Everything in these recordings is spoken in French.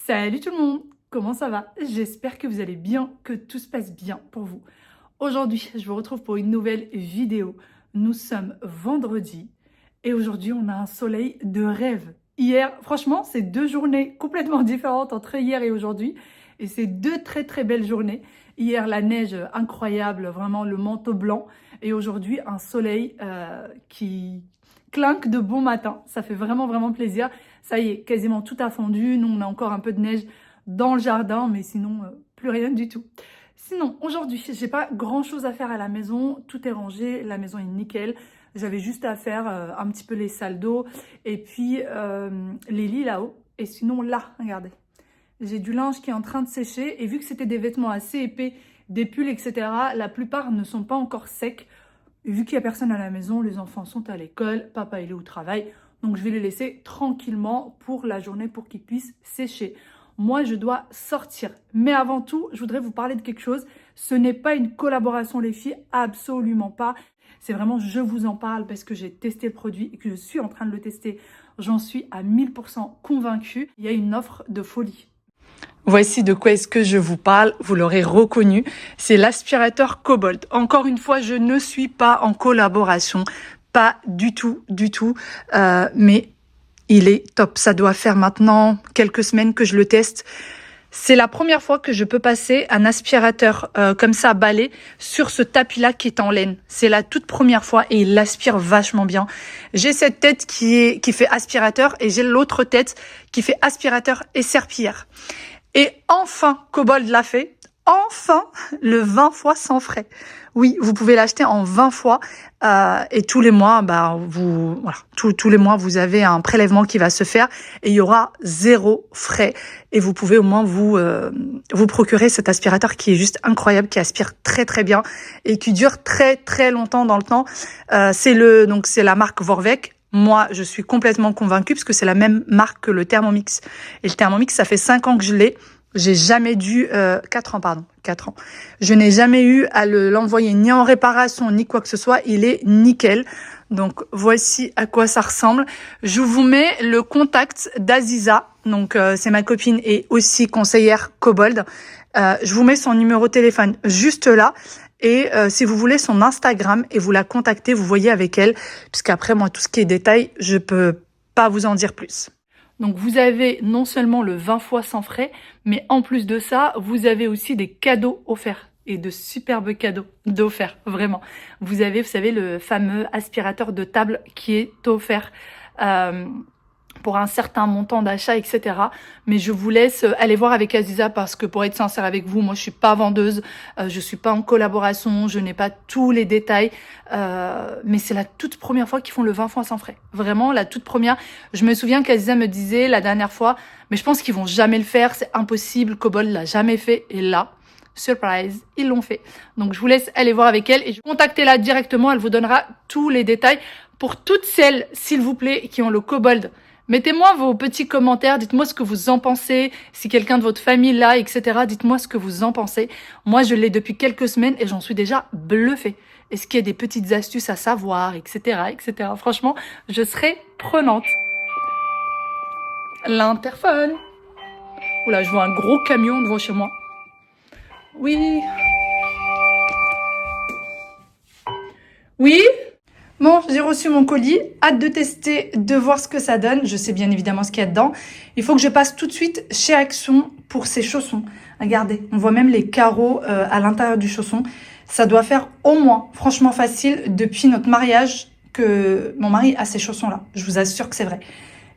Salut tout le monde, comment ça va? J'espère que vous allez bien, que tout se passe bien pour vous. Aujourd'hui, je vous retrouve pour une nouvelle vidéo. Nous sommes vendredi et aujourd'hui, on a un soleil de rêve. Hier, franchement, c'est deux journées complètement différentes entre hier et aujourd'hui et c'est deux très très belles journées. Hier, la neige incroyable, vraiment le manteau blanc et aujourd'hui, un soleil qui clinque de bon matin. Ça fait vraiment vraiment plaisir. Ça y est, quasiment tout a fondu. Nous, on a encore un peu de neige dans le jardin, mais sinon, plus rien du tout. Sinon, aujourd'hui, j'ai pas grand chose à faire à la maison. Tout est rangé, la maison est nickel. J'avais juste à faire un petit peu les salles d'eau et puis les lits là-haut. Et sinon, là, regardez, j'ai du linge qui est en train de sécher. Et vu que c'était des vêtements assez épais, des pulls, etc., la plupart ne sont pas encore secs. Et vu qu'il n'y a personne à la maison, les enfants sont à l'école, papa il est au travail. Donc je vais les laisser tranquillement pour la journée pour qu'ils puissent sécher. Moi, je dois sortir. Mais avant tout, je voudrais vous parler de quelque chose. Ce n'est pas une collaboration, les filles, absolument pas. C'est vraiment, je vous en parle parce que j'ai testé le produit et que je suis en train de le tester. J'en suis à 1000% convaincue. Il y a une offre de folie. Voici de quoi est-ce que je vous parle, vous l'aurez reconnu, c'est l'aspirateur Cobalt. Encore une fois, je ne suis pas en collaboration, pas du tout, mais il est top. Ça doit faire maintenant quelques semaines que je le teste. C'est la première fois que je peux passer un aspirateur comme ça, balai, sur ce tapis-là qui est en laine. C'est la toute première fois et il aspire vachement bien. J'ai cette tête qui fait aspirateur et j'ai l'autre tête qui fait aspirateur et serpillière. Et enfin, Cobalt l'a fait. Enfin, le 20 fois sans frais. Oui, vous pouvez l'acheter en 20 fois et tous les mois, tous les mois, vous avez un prélèvement qui va se faire et il y aura 0 frais. Et vous pouvez au moins vous procurer cet aspirateur qui est juste incroyable, qui aspire très très bien et qui dure très très longtemps dans le temps. C'est la marque Vorwerk. Moi, je suis complètement convaincue parce que c'est la même marque que le Thermomix. Et le Thermomix, ça fait 5 ans que je l'ai. J'ai jamais dû... 4 ans, pardon. 4 ans. Je n'ai jamais eu à l'envoyer ni en réparation, ni quoi que ce soit. Il est nickel. Donc, voici à quoi ça ressemble. Je vous mets le contact d'Aziza. Donc, c'est ma copine et aussi conseillère Cobalt. Je vous mets son numéro de téléphone juste là. Et si vous voulez son Instagram et vous la contactez, vous voyez avec elle, puisqu'après, moi, tout ce qui est détail, je peux pas vous en dire plus. Donc, vous avez non seulement le 20 fois sans frais, mais en plus de ça, vous avez aussi des cadeaux offerts. Et de superbes cadeaux d'offerts, vraiment. Vous avez, vous savez, le fameux aspirateur de table qui est offert pour un certain montant d'achat, etc. Mais je vous laisse aller voir avec Aziza parce que pour être sincère avec vous, moi je suis pas vendeuse, je suis pas en collaboration, je n'ai pas tous les détails, mais c'est la toute première fois qu'ils font le 20 fois sans frais. Vraiment, la toute première. Je me souviens qu'Aziza me disait la dernière fois, mais je pense qu'ils vont jamais le faire, c'est impossible, Cobalt l'a jamais fait, et là, surprise, ils l'ont fait. Donc je vous laisse aller voir avec elle et contactez-la directement, elle vous donnera tous les détails. Pour toutes celles, s'il vous plaît, qui ont le Cobalt, mettez-moi vos petits commentaires, dites-moi ce que vous en pensez, si quelqu'un de votre famille l'a, etc. Dites-moi ce que vous en pensez. Moi, je l'ai depuis quelques semaines et j'en suis déjà bluffée. Est-ce qu'il y a des petites astuces à savoir, etc., etc. Franchement, je serais prenante. L'interphone. Oula, je vois un gros camion devant chez moi. Oui. Oui. Bon, j'ai reçu mon colis, hâte de tester, de voir ce que ça donne. Je sais bien évidemment ce qu'il y a dedans. Il faut que je passe tout de suite chez Action pour ces chaussons. Regardez, on voit même les carreaux à l'intérieur du chausson. Ça doit faire au moins, franchement facile, depuis notre mariage, que mon mari a ces chaussons-là. Je vous assure que c'est vrai.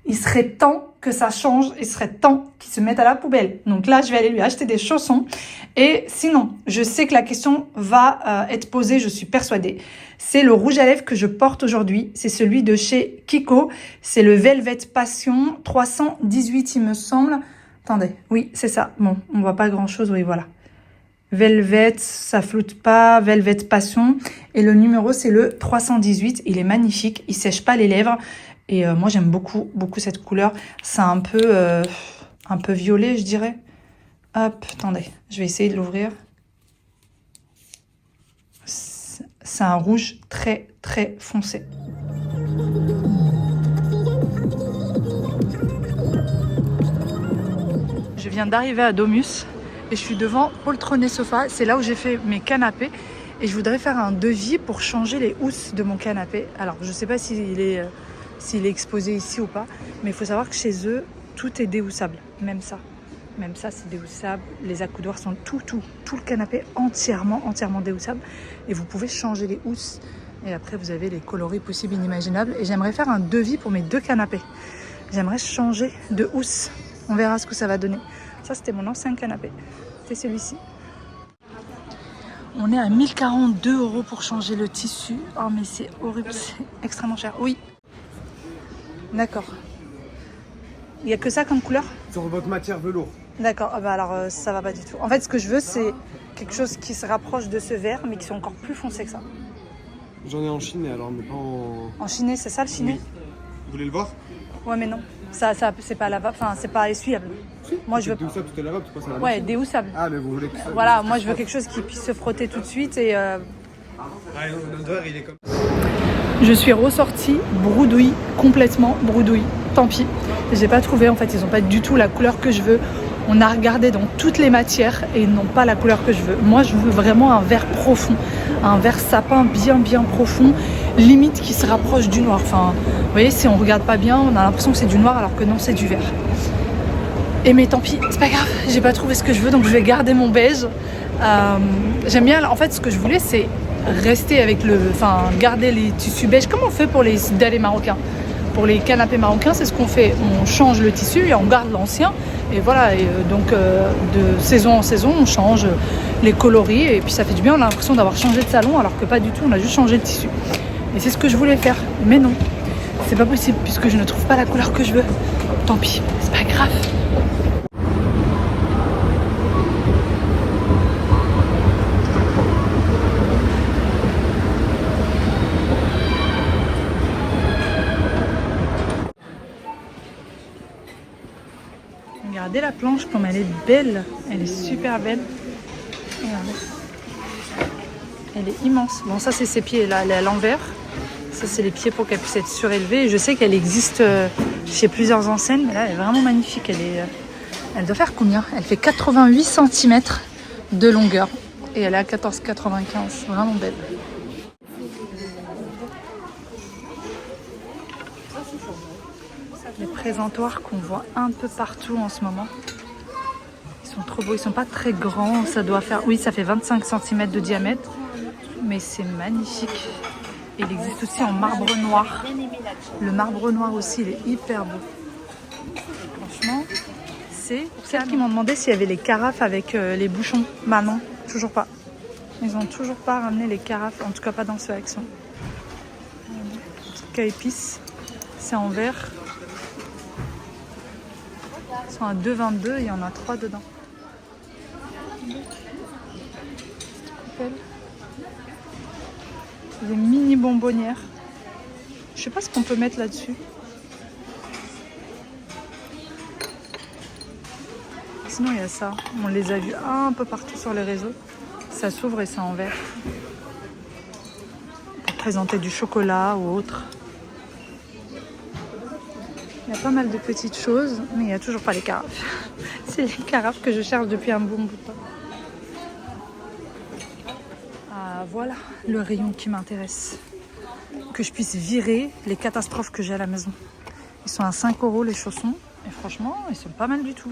Il serait temps que ça change, il serait temps qu'il se mette à la poubelle. Donc là, je vais aller lui acheter des chaussons. Et sinon, je sais que la question va être posée, je suis persuadée. C'est le rouge à lèvres que je porte aujourd'hui. C'est celui de chez Kiko. C'est le Velvet Passion 318, il me semble. Attendez, oui, c'est ça. Bon, on voit pas grand-chose, oui, voilà. Velvet, ça floute pas, Velvet Passion. Et le numéro, c'est le 318. Il est magnifique, il sèche pas les lèvres. Et moi, j'aime beaucoup, beaucoup cette couleur. C'est un peu violet, je dirais. Hop, attendez, je vais essayer de l'ouvrir. C'est un rouge très, très foncé. Je viens d'arriver à Domus et je suis devant Poltronné Sofa. C'est là où j'ai fait mes canapés et je voudrais faire un devis pour changer les housses de mon canapé. Alors je sais pas s'il est exposé ici ou pas, mais il faut savoir que chez eux tout est déhoussable, même ça. Même ça c'est déhoussable, les accoudoirs sont tout le canapé entièrement déhoussable et vous pouvez changer les housses et après vous avez les coloris possibles inimaginables et j'aimerais faire un devis pour mes 2 canapés. J'aimerais changer de housse, on verra ce que ça va donner. Ça c'était mon ancien canapé, c'est celui-ci. On est à 1042 € pour changer le tissu. Oh mais c'est horrible, c'est extrêmement cher. Oui. D'accord. Il n'y a que ça comme couleur? Sur votre matière velours. D'accord, ah bah alors ça va pas du tout. En fait, ce que je veux, c'est quelque chose qui se rapproche de ce vert, mais qui soit encore plus foncé que ça. J'en ai en chiné alors, mais pas en... En chiné, c'est ça le chiné? Oui. Vous voulez le voir? Ouais, mais non. Ça c'est pas lavable, enfin, c'est pas essuyable. Moi, je veux... Déhoussable, tout est lavable, tu passes à la Ouais, déhoussable. Ah, mais vous voulez que ça... Voilà, moi, je veux quelque chose qui puisse se frotter tout de suite et... Ah, notre verre, il est comme... Je suis ressortie broudoui, complètement broudoui. Tant pis, j'ai pas trouvé, en fait, ils ont pas du tout la couleur que je veux. On a regardé dans toutes les matières et ils n'ont pas la couleur que je veux. Moi, je veux vraiment un vert profond, un vert sapin bien profond, limite qui se rapproche du noir. Enfin, vous voyez, si on regarde pas bien, on a l'impression que c'est du noir alors que non, c'est du vert. Et mais tant pis, c'est pas grave, j'ai pas trouvé ce que je veux, donc je vais garder mon beige. J'aime bien, en fait, ce que je voulais, c'est rester avec garder les tissus beige. Comment on fait pour les dallés marocains? Pour les canapés marocains, c'est ce qu'on fait. On change le tissu et on garde l'ancien. Et voilà, et donc de saison en saison, on change les coloris. Et puis ça fait du bien, on a l'impression d'avoir changé de salon, alors que pas du tout, on a juste changé de tissu. Et c'est ce que je voulais faire. Mais non, c'est pas possible, puisque je ne trouve pas la couleur que je veux. Tant pis, c'est pas grave. Regardez la planche comme elle est belle, elle est super belle. Regardez. Elle est immense. Bon, ça c'est ses pieds là, elle est à l'envers. Ça c'est les pieds pour qu'elle puisse être surélevée. Je sais qu'elle existe chez plusieurs enseignes, mais là elle est vraiment magnifique. Elle doit faire combien? Elle fait 88 cm de longueur et elle est à 14,95. Vraiment belle. Les présentoirs qu'on voit un peu partout en ce moment. Ils sont trop beaux, ils sont pas très grands, ça doit faire... Oui, ça fait 25 cm de diamètre, mais c'est magnifique. Et il existe aussi en marbre noir. Le marbre noir aussi, il est hyper beau. Franchement, c'est... Celles qui m'ont demandé s'il y avait les carafes avec les bouchons. Bah non, toujours pas. Ils ont toujours pas ramené les carafes, en tout cas pas dans ce action. Truc à épices, c'est en verre. Ils sont à 2,22, il y en a 3 dedans. Des mini bonbonnières. Je sais pas ce qu'on peut mettre là-dessus. Sinon il y a ça. On les a vus un peu partout sur les réseaux. Ça s'ouvre et c'est en verre. Pour présenter du chocolat ou autre. Il y a pas mal de petites choses, mais il n'y a toujours pas les carafes. C'est les carafes que je cherche depuis un bon bout de temps. Ah, voilà le rayon qui m'intéresse. Que je puisse virer les catastrophes que j'ai à la maison. Ils sont à 5 € les chaussons. Et franchement, ils sont pas mal du tout.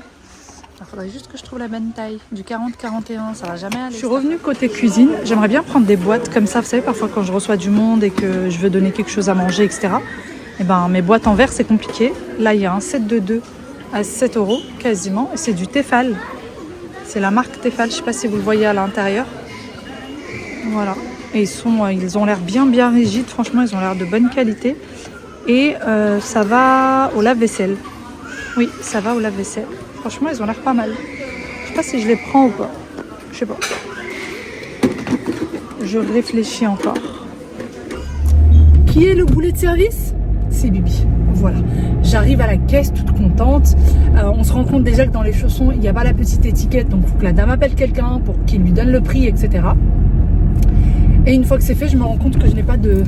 Il faudrait juste que je trouve la bonne taille. Du 40-41, ça va jamais aller. Je suis revenue côté cuisine. J'aimerais bien prendre des boîtes comme ça. Vous savez, parfois quand je reçois du monde et que je veux donner quelque chose à manger, etc. Et ben, mes boîtes en verre, c'est compliqué. Là, il y a un set de 2 à 7 € quasiment. Et c'est du Tefal. C'est la marque Tefal. Je ne sais pas si vous le voyez à l'intérieur. Voilà. Et ils ont l'air bien rigides. Franchement, ils ont l'air de bonne qualité. Et ça va au lave-vaisselle. Oui, ça va au lave-vaisselle. Franchement, ils ont l'air pas mal. Je sais pas si je les prends ou pas. Je sais pas. Je réfléchis encore. Qui est le boulet de service? C'est Bibi. Voilà. J'arrive à la caisse toute contente. On se rend compte déjà que dans les chaussons, il n'y a pas la petite étiquette. Donc, il faut que la dame appelle quelqu'un pour qu'il lui donne le prix, etc. Et une fois que c'est fait, je me rends compte que je n'ai pas de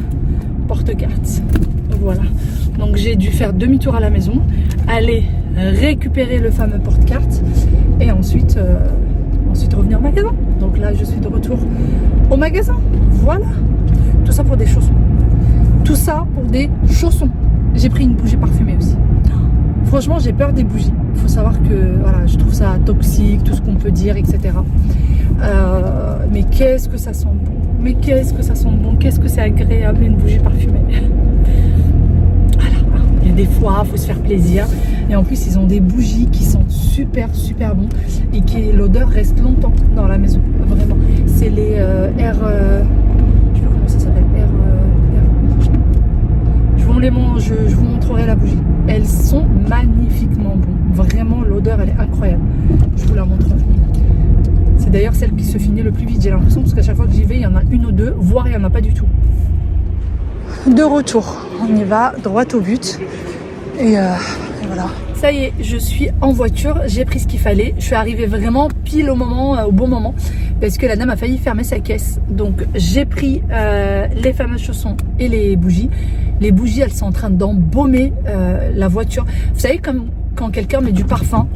porte-carte. Voilà. Donc, j'ai dû faire demi-tour à la maison, aller récupérer le fameux porte-carte et ensuite revenir au magasin. Donc là, je suis de retour au magasin. Voilà. Tout ça pour des chaussons. Tout ça pour des chaussons. J'ai pris une bougie parfumée aussi. Franchement, j'ai peur des bougies. Il faut savoir que voilà, je trouve ça toxique, tout ce qu'on peut dire, etc. Mais qu'est-ce que ça sent bon. Mais qu'est-ce que ça sent bon. Qu'est-ce que c'est agréable une bougie parfumée. Voilà. Il y a des fois, il faut se faire plaisir. Et en plus, ils ont des bougies qui sentent super, super bon. Et qui l'odeur reste longtemps dans la maison. Vraiment. C'est les R... je sais pas comment ça s'appelle. Je vous montrerai la bougie. Elles sont magnifiquement bonnes. Vraiment, l'odeur, elle est incroyable. Je vous la montrerai. C'est d'ailleurs celle qui se finit le plus vite, j'ai l'impression, parce qu'à chaque fois que j'y vais, il y en a une ou deux, voire il n'y en a pas du tout. De retour, on y va droit au but. Et voilà. Ça y est, je suis en voiture, j'ai pris ce qu'il fallait. Je suis arrivée vraiment pile au bon moment, parce que la dame a failli fermer sa caisse. Donc j'ai pris les fameux chaussons et les bougies. Les bougies, elles sont en train d'embaumer la voiture. Vous savez, comme quand quelqu'un met du parfum,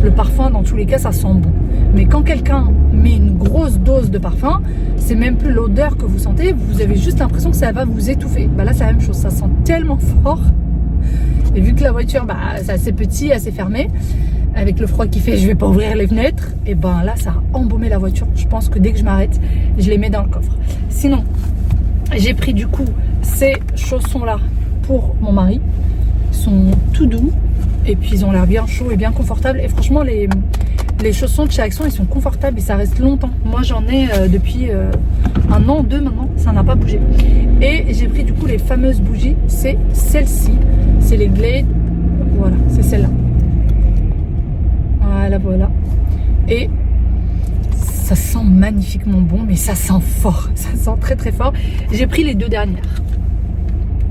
le parfum, dans tous les cas, ça sent bon. Mais quand quelqu'un met une grosse dose de parfum, c'est même plus l'odeur que vous sentez, vous avez juste l'impression que ça va vous étouffer. Bah là, c'est la même chose, ça sent tellement fort. Et vu que la voiture, bah, c'est assez petit, assez fermé, avec le froid qui fait, je vais pas ouvrir les fenêtres, et ben là, ça a embaumé la voiture. Je pense que dès que je m'arrête, je les mets dans le coffre. Sinon, j'ai pris du coup ces chaussons-là pour mon mari. Ils sont tout doux, et puis ils ont l'air bien chauds et bien confortables. Et franchement, les chaussons de chez Action, ils sont confortables et ça reste longtemps. Moi, j'en ai depuis 1 an, 2 maintenant, ça n'a pas bougé. Et j'ai pris du coup les fameuses bougies, c'est celle-ci, c'est les Glade, voilà, c'est celle-là. Voilà. Et ça sent magnifiquement bon, mais ça sent fort, ça sent très très fort. J'ai pris les 2 dernières.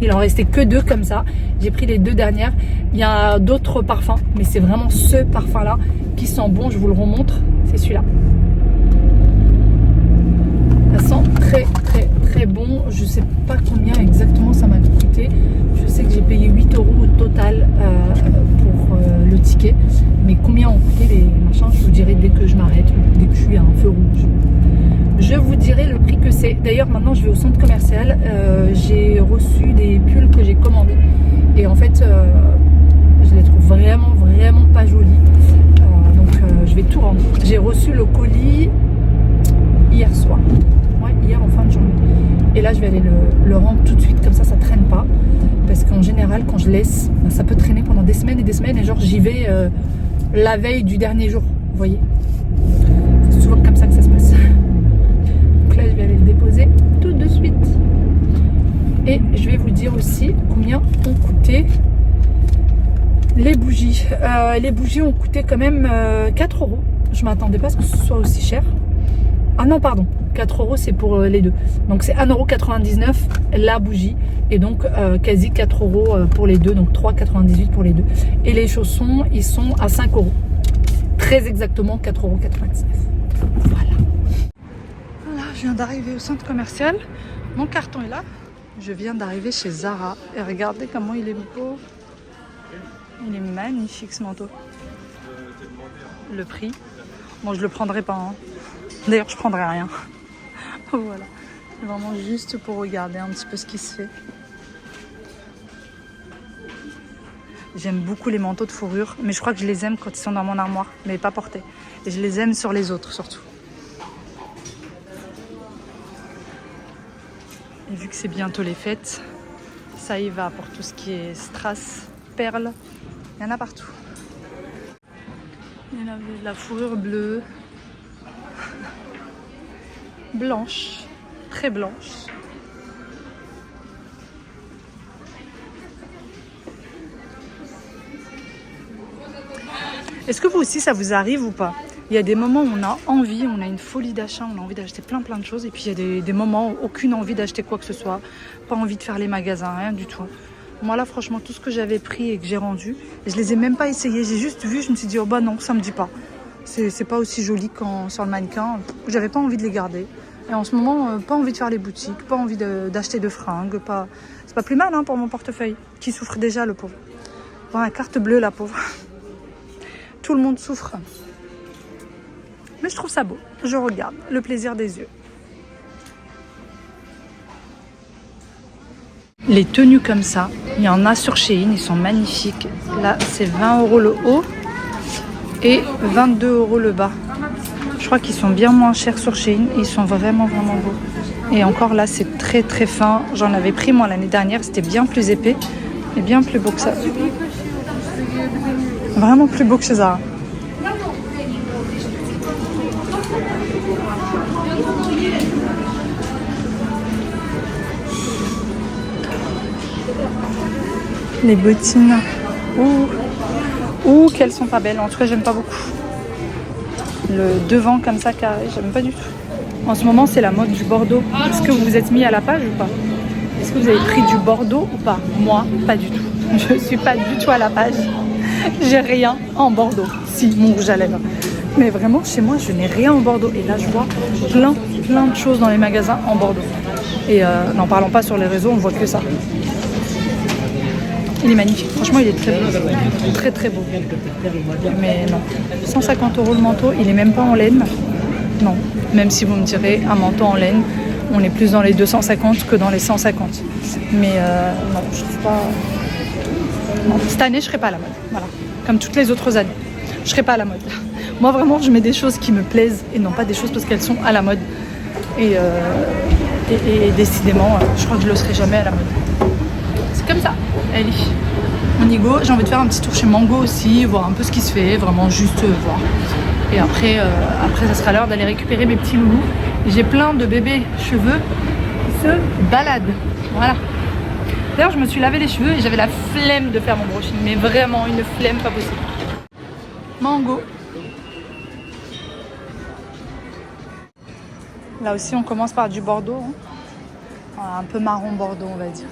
Il en restait que 2 comme ça. J'ai pris les 2 dernières. Il y a d'autres parfums, mais c'est vraiment ce parfum-là qui sent bon. Je vous le remontre. C'est celui-là. Ça sent très très très bon. Je sais pas combien exactement ça m'a coûté. Je sais que j'ai payé 8 € au total pour le ticket. Mais combien ont coûté les machins, je vous dirai dès que je m'arrête, dès que je suis à un feu rouge. Je vous dirai le prix que c'est. D'ailleurs, maintenant, je vais au centre commercial. J'ai reçu des pulls que j'ai commandés. Et en fait, je les trouve vraiment, vraiment pas jolis. Donc, je vais tout rendre. J'ai reçu le colis hier soir. Ouais, hier en fin de journée. Et là, je vais aller le rendre tout de suite. Comme ça traîne pas. Parce qu'en général, quand je laisse, ça peut traîner pendant des semaines et des semaines. Et genre, j'y vais la veille du dernier jour. Vous voyez? C'est souvent comme ça que ça se passe. Là, je vais aller le déposer tout de suite. Et je vais vous dire aussi combien ont coûté les bougies. Les bougies ont coûté quand même 4 €. Je m'attendais pas à ce que ce soit aussi cher. Ah non, pardon, 4 € c'est pour les 2. Donc c'est 1,99 € la bougie. Et donc quasi 4 € pour les 2. Donc 3,98 € pour les 2. Et les chaussons, ils sont à 5 €. Très exactement 4,99 €. Voilà. Je viens d'arriver au centre commercial, mon carton est là. Je viens d'arriver chez Zara et regardez comment il est beau. Il est magnifique ce manteau. Le prix, bon je le prendrai pas, hein. D'ailleurs je prendrai rien. Voilà, vraiment juste pour regarder un petit peu ce qui se fait. J'aime beaucoup les manteaux de fourrure, mais je crois que je les aime quand ils sont dans mon armoire, mais pas portés. Et je les aime sur les autres surtout. Et vu que c'est bientôt les fêtes, ça y va pour tout ce qui est strass, perles, il y en a partout. Il y en avait de la fourrure bleue, blanche, très blanche. Est-ce que vous aussi ça vous arrive ou pas? Il y a des moments où on a envie, on a une folie d'achat, on a envie d'acheter plein de choses. Et puis il y a des moments où aucune envie d'acheter quoi que ce soit. Pas envie de faire les magasins, rien du tout. Moi là franchement tout ce que j'avais pris et que j'ai rendu, je les ai même pas essayés. J'ai juste vu, je me suis dit oh bah non ça me dit pas. C'est pas aussi joli qu'en sur le mannequin. J'avais pas envie de les garder. Et en ce moment, pas envie de faire les boutiques, pas envie d'acheter de fringues. C'est pas plus mal hein, pour mon portefeuille, qui souffre déjà le pauvre. Bon, la carte bleue la pauvre. tout le monde souffre. Mais je trouve ça beau. Je regarde, le plaisir des yeux. Les tenues comme ça, il y en a sur Shein, ils sont magnifiques. Là, c'est 20 € le haut et 22 € le bas. Je crois qu'ils sont bien moins chers sur Shein. Ils sont vraiment beaux. Et encore là, c'est très très fin. J'en avais pris moi l'année dernière. C'était bien plus épais et bien plus beau que ça. Vraiment plus beau que chez Zara. Les bottines. Ouh, qu'elles sont pas belles. En tout cas, j'aime pas beaucoup. Le devant comme ça carré, j'aime pas du tout. En ce moment, c'est la mode du Bordeaux. Est-ce que vous vous êtes mis à la page ou pas? Est-ce que vous avez pris du Bordeaux ou pas? Moi, pas du tout. Je suis pas du tout à la page. J'ai rien en Bordeaux. Si, mon rouge à lèvres. Mais vraiment, chez moi, je n'ai rien en Bordeaux. Et là, je vois plein de choses dans les magasins en Bordeaux. Et n'en parlons pas sur les réseaux, on voit que ça. Il est magnifique. Franchement, il est très beau. Très beau. Mais non. 150 € le manteau. Il est même pas en laine. Non. Même si vous me direz, un manteau en laine, on est plus dans les 250 que dans les 150. Mais non, je trouve pas... Non. Cette année, je serai pas à la mode. Voilà. Comme toutes les autres années. Je serai pas à la mode. Moi, vraiment, je mets des choses qui me plaisent et non pas des choses parce qu'elles sont à la mode. Et décidément, je crois que je le serai jamais à la mode. C'est comme ça. Allez, on y go. J'ai envie de faire un petit tour chez Mango aussi, voir un peu ce qui se fait, vraiment juste voir. Et après, ça sera l'heure d'aller récupérer mes petits loulous. J'ai plein de bébés cheveux qui se baladent. Voilà. D'ailleurs, je me suis lavé les cheveux et j'avais la flemme de faire mon brushing, mais vraiment une flemme pas possible. Mango. Là aussi, on commence par du Bordeaux. Un peu marron Bordeaux, on va dire.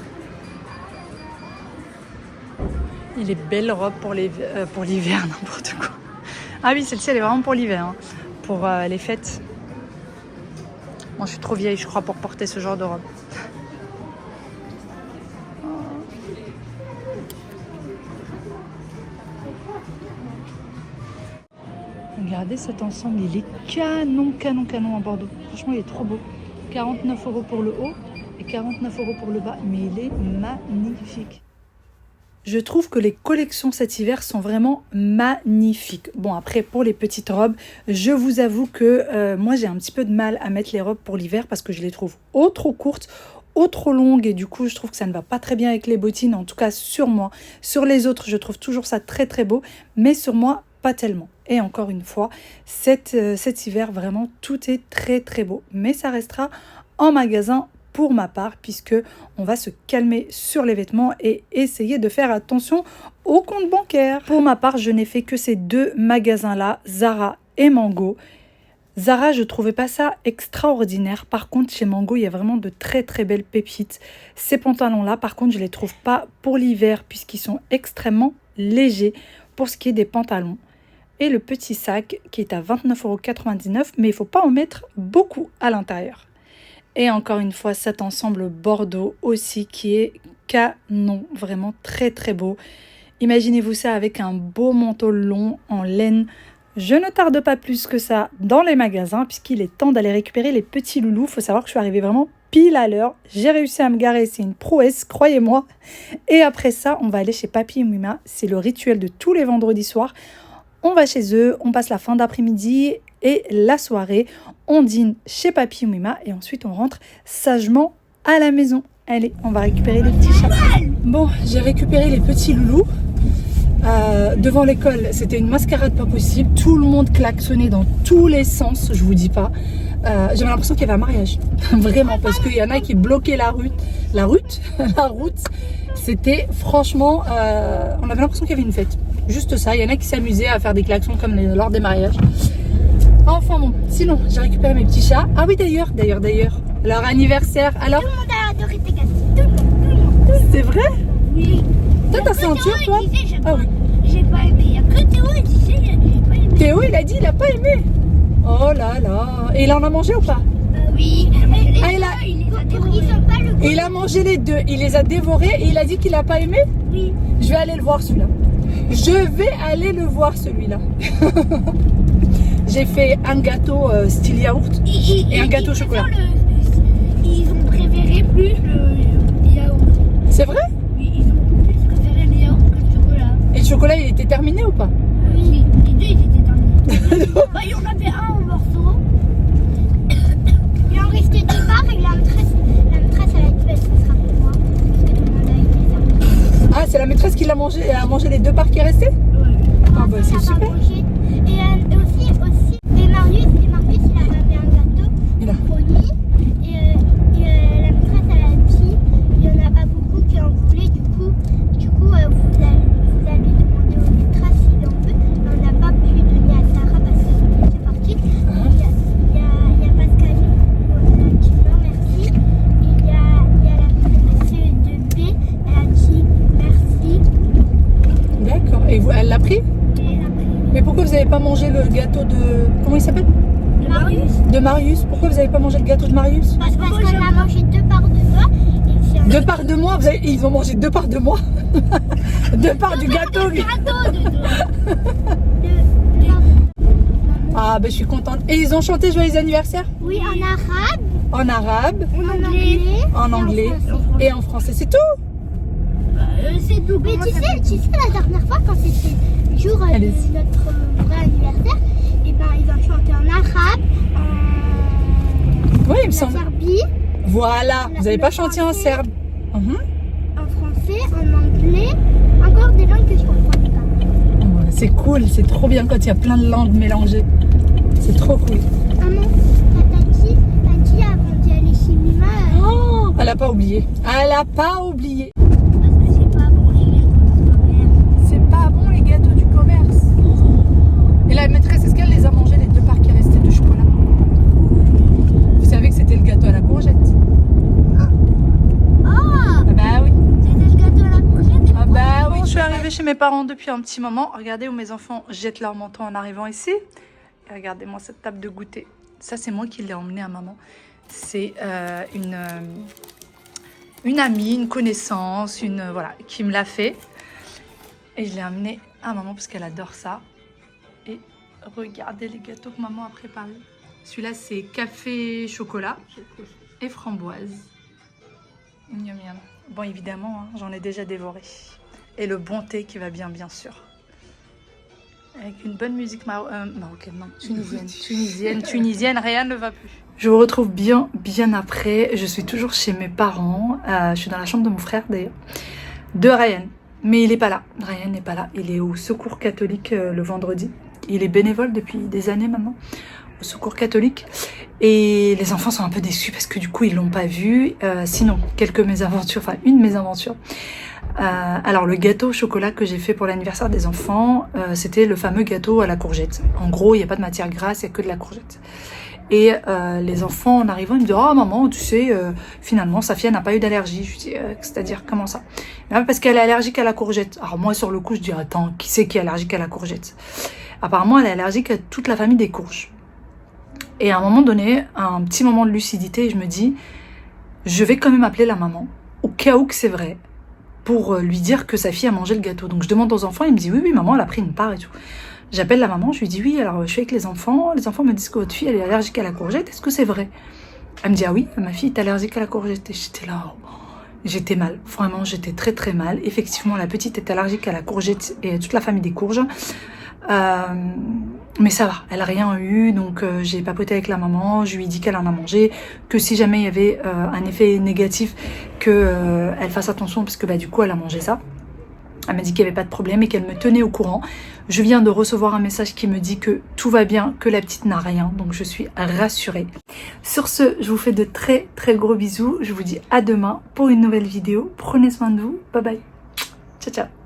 Il est belle robe pour l'hiver, n'importe quoi. Ah oui, celle-ci, elle est vraiment pour l'hiver, hein, pour les fêtes. Moi, je suis trop vieille, je crois, pour porter ce genre de robe. Regardez cet ensemble, il est canon en Bordeaux. Franchement, il est trop beau. 49 € pour le haut et 49 € pour le bas, mais il est magnifique. Je trouve que les collections cet hiver sont vraiment magnifiques. Bon, après, pour les petites robes, je vous avoue que moi, j'ai un petit peu de mal à mettre les robes pour l'hiver parce que je les trouve ou trop courtes, ou trop longues. Et du coup, je trouve que ça ne va pas très bien avec les bottines. En tout cas, sur moi. Sur les autres, je trouve toujours ça très beau. Mais sur moi, pas tellement. Et encore une fois, cet hiver, vraiment, tout est très beau. Mais ça restera en magasin pour ma part, puisque on va se calmer sur les vêtements et essayer de faire attention au compte bancaire. Pour ma part, je n'ai fait que ces deux magasins-là, Zara et Mango. Zara, je trouvais pas ça extraordinaire. Par contre, chez Mango, il y a vraiment de très belles pépites. Ces pantalons-là, par contre, je les trouve pas pour l'hiver, puisqu'ils sont extrêmement légers pour ce qui est des pantalons. Et le petit sac qui est à 29,99 €, mais il ne faut pas en mettre beaucoup à l'intérieur. Et encore une fois, cet ensemble Bordeaux aussi qui est canon, vraiment très beau. Imaginez-vous ça avec un beau manteau long en laine. Je ne tarde pas plus que ça dans les magasins puisqu'il est temps d'aller récupérer les petits loulous. Il faut savoir que je suis arrivée vraiment pile à l'heure. J'ai réussi à me garer, c'est une prouesse, croyez-moi. Et après ça, on va aller chez Papi et Mima. C'est le rituel de tous les vendredis soirs. On va chez eux, on passe la fin d'après-midi et la soirée, on dîne chez Papi et Mima et ensuite on rentre sagement à la maison. Allez, on va récupérer les petits chats. Bon, j'ai récupéré les petits loulous. Devant l'école, c'était une mascarade pas possible. Tout le monde klaxonnait dans tous les sens, je vous dis pas. J'avais l'impression qu'il y avait un mariage. Vraiment, parce qu'il y en a qui bloquaient la route. La route, c'était franchement... on avait l'impression qu'il y avait une fête. Juste ça, il y en a qui s'amusaient à faire des klaxons comme lors des mariages. Enfin bon, sinon, j'ai récupéré mes petits chats. Ah oui, d'ailleurs, leur anniversaire. Alors, tout le monde a adoré tes gâteaux. Tout le monde. C'est vrai? Oui. Toi, ta ceinture, toi? Ah oui. J'ai pas aimé. Il y a que Théo, il disait, j'ai pas aimé. Théo, il a dit, il a pas aimé. Oh là là. Et il en a mangé ou pas? Oui. Ah, Il les a dévorés. Ils sont pas le goût. Il a mangé les deux. Il les a dévorés et il a dit qu'il a pas aimé? Oui. Je vais aller le voir celui-là. Je vais aller le voir celui-là. J'ai fait un gâteau style yaourt et un gâteau au chocolat. Ils ont préféré plus le yaourt. C'est vrai? Oui, ils ont plus préféré le yaourt que le chocolat. Et le chocolat, il était terminé ou pas? Oui, les deux, ils étaient terminés. Bah, il y en avait un en morceaux. Il en restait deux parts et la maîtresse, elle a dit, bah, ça sera pour moi. Parce que tout le monde a été servi. Ah, c'est la maîtresse qui l'a mangé, elle a mangé les deux parts qui restaient? Ah bah c'est super. Et aussi, et Marius, il a ramené un gâteau, Il a- brownie. Et la maîtresse, elle a dit, il n'y en a pas beaucoup qui en voulaient. Du coup, vous allez demander aux maîtresses s'il en veut. On n'a pas pu donner à Sarah parce que c'est parti. Il y a Pascaline, elle a dit non, merci. Et il y a la CE2B, elle a dit merci. D'accord. Et vous, elle l'a pris? Et elle a pris. Mais pourquoi vous n'avez pas mangé le gâteau de... Comment il s'appelle? Marius. De Marius. Pourquoi vous n'avez pas mangé le gâteau de Marius? Parce qu'on a mangé deux parts de doigts. Deux parts de moi, ils ont mangé deux parts de moi. Deux parts du gâteau. lui. Gâteau de doigts. Ah ben je suis contente. Et ils ont chanté joyeux anniversaire? Oui, en arabe, En arabe, en anglais, en anglais et en français. C'est tout? c'est tout. Mais tu sais, la dernière fois, quand c'était le jour de Allez-y. notre vrai anniversaire, et ben, ils ont chanté en arabe, Oui, il me en semble. Serbie, Voilà, vous n'avez pas chanté en serbe. Mhm. en français, en anglais, encore des langues que je comprends pas. Ouais, c'est cool, c'est trop bien quand il y a plein de langues mélangées. C'est trop cool. Maman, t'as dit avant d'y aller chez Mima, Oh, elle a pas oublié. Elle a pas oublié. parce que c'est pas bon les gars. C'est pas bon les gâteaux du commerce. Et la maîtresse, est-ce qu'elle les a mangés les deux parts qui restaient de chocolat? Vous savez que c'était le gâteau à la courgette. Ah, Ah bah oui. c'était le gâteau à la courgette. Ah bah oui. Je suis arrivée chez mes parents depuis un petit moment. Regardez où mes enfants jettent leur manteau en arrivant ici. Et regardez-moi cette table de goûter. Ça, c'est moi qui l'ai emmenée à maman. C'est une amie, une connaissance, voilà, qui me l'a fait. Et je l'ai amenée à maman parce qu'elle adore ça. Et regardez les gâteaux que maman a préparés. Celui-là, c'est café chocolat et framboise. Miam, miam. Bon, évidemment, hein, j'en ai déjà dévoré. Et le bon thé qui va bien, bien sûr. Avec une bonne musique marocaine, non, tunisienne, rien ne va plus. Je vous retrouve bien après. Je suis toujours chez mes parents. Je suis dans la chambre de mon frère d'ailleurs, de Ryan. Mais il n'est pas là. Ryan n'est pas là. Il est au Secours catholique le vendredi. Il est bénévole depuis des années maintenant au Secours catholique. Et les enfants sont un peu déçus parce que du coup ils l'ont pas vu. Sinon, une mésaventure. Alors le gâteau au chocolat que j'ai fait pour l'anniversaire des enfants, c'était le fameux gâteau à la courgette. En gros, il n'y a pas de matière grasse, il n'y a que de la courgette. Et les enfants, en arrivant, ils me disent « Oh maman, tu sais, finalement, Safia n'a pas eu d'allergie. » Je dis « C'est-à-dire, comment ça ?» Parce qu'elle est allergique à la courgette. Alors moi, sur le coup, je dis « Attends, qui c'est qui est allergique à la courgette ?» Apparemment, elle est allergique à toute la famille des courges. Et à un moment donné, un petit moment de lucidité, je me dis « Je vais quand même appeler la maman, au cas où que c'est vrai, pour lui dire que sa fille a mangé le gâteau. » Donc je demande aux enfants, il me dit « Oui, maman, elle a pris une part et tout. » J'appelle la maman, je lui dis « Oui, alors je suis avec les enfants me disent que votre fille, elle est allergique à la courgette, est-ce que c'est vrai ?» Elle me dit « Ah oui, ma fille est allergique à la courgette. » Et j'étais là, j'étais mal, vraiment, j'étais très très mal. Effectivement, la petite est allergique à la courgette et toute la famille des courges. Mais ça va, elle a rien eu, donc j'ai papoté avec la maman, je lui ai dit qu'elle en a mangé, que si jamais il y avait un effet négatif, qu'elle fasse attention, parce que du coup elle a mangé ça. Elle m'a dit qu'il n'y avait pas de problème et qu'elle me tenait au courant. Je viens de recevoir un message qui me dit que tout va bien, que la petite n'a rien, donc je suis rassurée. Sur ce, je vous fais de très très gros bisous, je vous dis à demain pour une nouvelle vidéo, prenez soin de vous, bye bye, ciao ciao.